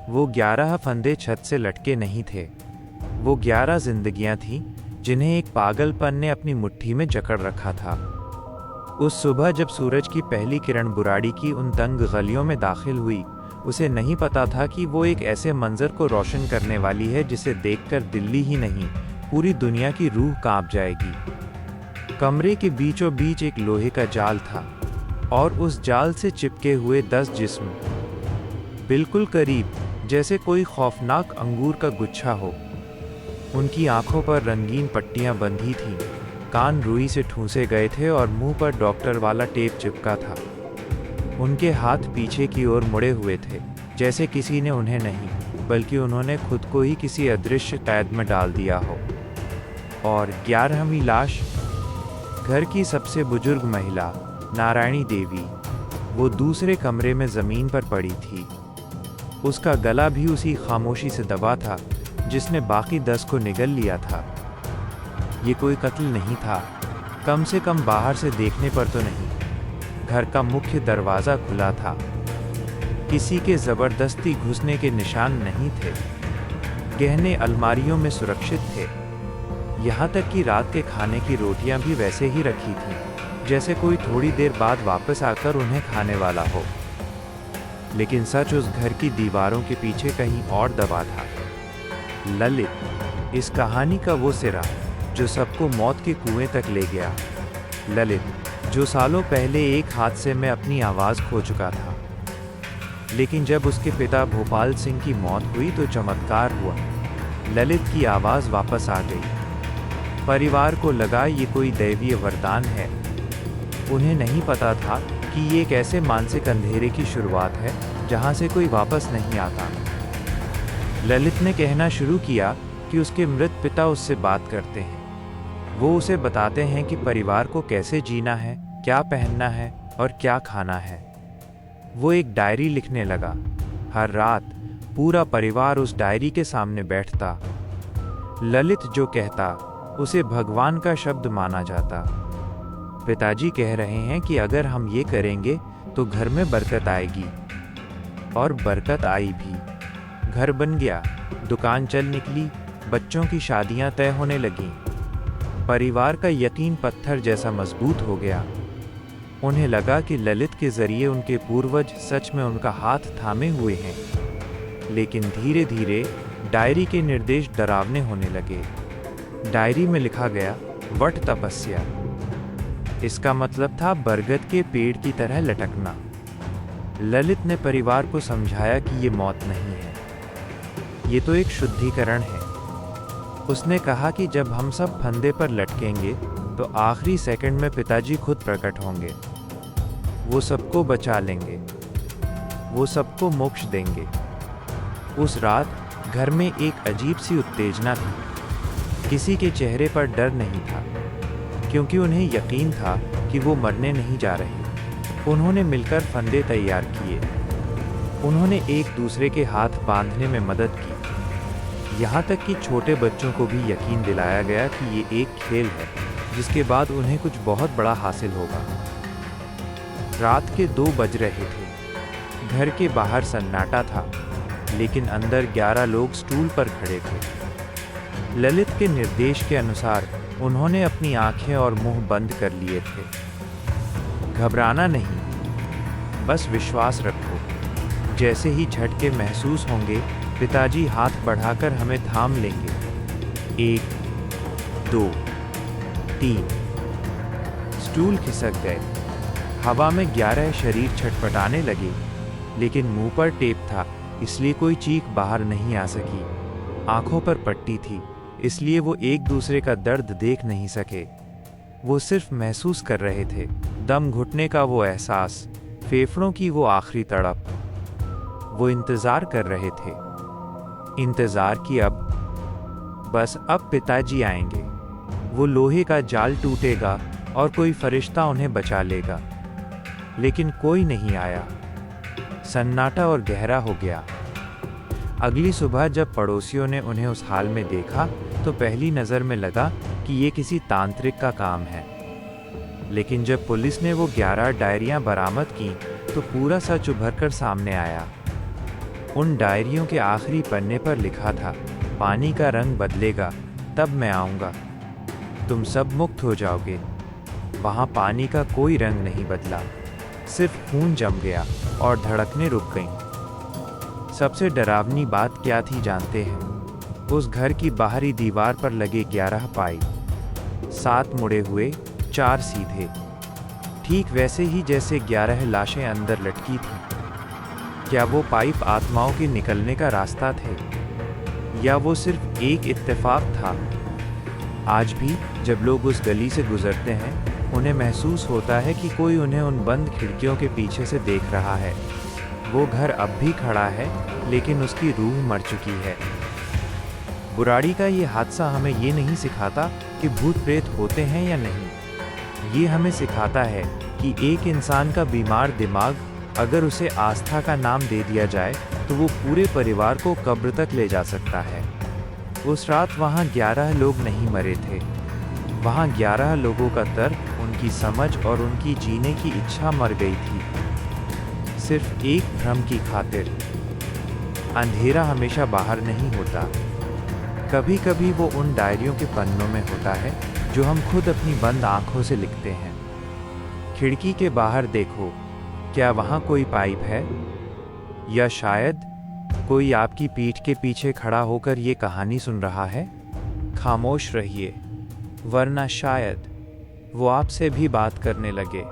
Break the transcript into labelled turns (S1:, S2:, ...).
S1: वो 11 फंदे छत से लटके नहीं थे। वो 11 जिंदगियां थीं जिन्हें एक पागलपन ने अपनी मुट्ठी में जकड़ रखा था। उस सुबह जब सूरज की पहली किरण बुराड़ी की उन तंग गलियों में दाखिल हुई, उसे नहीं पता था कि वो एक ऐसे मंजर को रोशन करने वाली है जिसे देखकर दिल्ली ही नहीं, पूरी दुनिया की रूह कांप जाएगी। कमरे के बीचों बीच एक लोहे का जाल था और उस जाल से चिपके हुए 10 जिस्म, बिल्कुल करीब, जैसे कोई खौफनाक अंगूर का गुच्छा हो। उनकी आंखों पर रंगीन पट्टियां बंधी थीं, कान रुई से ठूंसे गए थे और मुंह पर डॉक्टर वाला टेप चिपका था। उनके हाथ पीछे की ओर मुड़े हुए थे, जैसे किसी ने उन्हें नहीं, बल्कि उन्होंने खुद को ही किसी अदृश्य कैद में डाल दिया हो। और 11वीं लाश, घर की सबसे बुजुर्ग महिला नारायणी देवी, वो दूसरे कमरे में ज़मीन पर पड़ी थी। उसका गला भी उसी खामोशी से दबा था जिसने बाकी 10 को निगल लिया था। ये कोई कत्ल नहीं था, कम से कम बाहर से देखने पर तो नहीं। घर का मुख्य दरवाज़ा खुला था, किसी के ज़बरदस्ती घुसने के निशान नहीं थे। गहने अलमारियों में सुरक्षित थे, यहाँ तक कि रात के खाने की रोटियां भी वैसे ही रखी थीं, जैसे कोई थोड़ी देर बाद वापस आकर उन्हें खाने वाला हो। लेकिन सच उस घर की दीवारों के पीछे कहीं और दबा था। ललित, इस कहानी का वो सिरा जो सबको मौत के कुएं तक ले गया। ललित, जो सालों पहले एक हादसे में अपनी आवाज़ खो चुका था। लेकिन जब उसके पिता भोपाल सिंह की मौत हुई तो चमत्कार हुआ, ललित की आवाज़ वापस आ गई। परिवार को लगा ये कोई दैवीय वरदान है। उन्हें नहीं पता था कि ये एक ऐसे मानसिक अंधेरे की शुरुआत है जहाँ से कोई वापस नहीं आता। ललित ने कहना शुरू किया कि उसके मृत पिता उससे बात करते हैं। वो उसे बताते हैं कि परिवार को कैसे जीना है, क्या पहनना है और क्या खाना है। वो एक डायरी लिखने लगा। हर रात पूरा परिवार उस डायरी के सामने बैठता। ललित जो कहता उसे भगवान का शब्द माना जाता। पिताजी कह रहे हैं कि अगर हम ये करेंगे तो घर में बरकत आएगी। और बरकत आई भी। घर बन गया, दुकान चल निकली, बच्चों की शादियां तय होने लगीं। परिवार का यकीन पत्थर जैसा मजबूत हो गया। उन्हें लगा कि ललित के जरिए उनके पूर्वज सच में उनका हाथ थामे हुए हैं। लेकिन धीरे धीरे डायरी के निर्देश डरावने होने लगे। डायरी में लिखा गया वट तपस्या। इसका मतलब था बरगद के पेड़ की तरह लटकना। ललित ने परिवार को समझाया कि ये मौत नहीं है, ये तो एक शुद्धिकरण है। उसने कहा कि जब हम सब फंदे पर लटकेंगे तो आखिरी सेकंड में पिताजी खुद प्रकट होंगे। वो सबको बचा लेंगे, वो सबको मोक्ष देंगे। उस रात घर में एक अजीब सी उत्तेजना थी। किसी के चेहरे पर डर नहीं था, क्योंकि उन्हें यकीन था कि वो मरने नहीं जा रहे। उन्होंने मिलकर फंदे तैयार किए। उन्होंने एक दूसरे के हाथ बांधने में मदद की। यहाँ तक कि छोटे बच्चों को भी यकीन दिलाया गया कि ये एक खेल है जिसके बाद उन्हें कुछ बहुत बड़ा हासिल होगा। रात के 2 बज रहे थे। घर के बाहर सन्नाटा था, लेकिन अंदर 11 लोग स्टूल पर खड़े थे। ललित के निर्देश के अनुसार उन्होंने अपनी आंखें और मुंह बंद कर लिए थे। घबराना नहीं, बस विश्वास रखो। जैसे ही झटके महसूस होंगे, पिताजी हाथ बढ़ाकर हमें थाम लेंगे। 1, 2, 3। स्टूल खिसक गए। हवा में 11 शरीर छटपटाने लगे, लेकिन मुंह पर टेप था, इसलिए कोई चीख बाहर नहीं आ सकी। आंखों पर पट्टी थी, इसलिए वो एक दूसरे का दर्द देख नहीं सके। वो सिर्फ महसूस कर रहे थे, दम घुटने का वो एहसास, फेफड़ों की वो आखिरी तड़प। वो इंतज़ार कर रहे थे, इंतज़ार कि अब पिताजी आएंगे। वो लोहे का जाल टूटेगा और कोई फरिश्ता उन्हें बचा लेगा। लेकिन कोई नहीं आया। सन्नाटा और गहरा हो गया। अगली सुबह जब पड़ोसियों ने उन्हें उस हाल में देखा तो पहली नज़र में लगा कि ये किसी तांत्रिक का काम है। लेकिन जब पुलिस ने वो 11 डायरियां बरामद की तो पूरा सच उभर कर सामने आया। उन डायरियों के आखिरी पन्ने पर लिखा था, पानी का रंग बदलेगा, तब मैं आऊँगा, तुम सब मुक्त हो जाओगे। वहाँ पानी का कोई रंग नहीं बदला, सिर्फ खून जम गया और धड़कनें रुक गईं। सबसे डरावनी बात क्या थी जानते हैं? उस घर की बाहरी दीवार पर लगे 11 पाइप, 7 मुड़े हुए, 4 सीधे, ठीक वैसे ही जैसे 11 लाशें अंदर लटकी थीं। क्या वो पाइप आत्माओं के निकलने का रास्ता थे, या वो सिर्फ एक इत्तेफाक था? आज भी जब लोग उस गली से गुजरते हैं, उन्हें महसूस होता है कि कोई उन्हें उन बंद खिड़कियों के पीछे से देख रहा है। वो घर अब भी खड़ा है, लेकिन उसकी रूह मर चुकी है। बुराड़ी का ये हादसा हमें ये नहीं सिखाता कि भूत प्रेत होते हैं या नहीं। ये हमें सिखाता है कि एक इंसान का बीमार दिमाग, अगर उसे आस्था का नाम दे दिया जाए, तो वो पूरे परिवार को कब्र तक ले जा सकता है। उस रात वहाँ 11 लोग नहीं मरे थे। वहाँ 11 लोगों का तर्क, उनकी समझ और उनकी जीने की इच्छा मर गई थी, सिर्फ एक भ्रम की खातिर। अंधेरा हमेशा बाहर नहीं होता, कभी कभी वो उन डायरियों के पन्नों में होता है जो हम खुद अपनी बंद आंखों से लिखते हैं। खिड़की के बाहर देखो, क्या वहाँ कोई पाइप है? या शायद कोई आपकी पीठ के पीछे खड़ा होकर ये कहानी सुन रहा है? खामोश रहिए, वरना शायद वो आपसे भी बात करने लगे।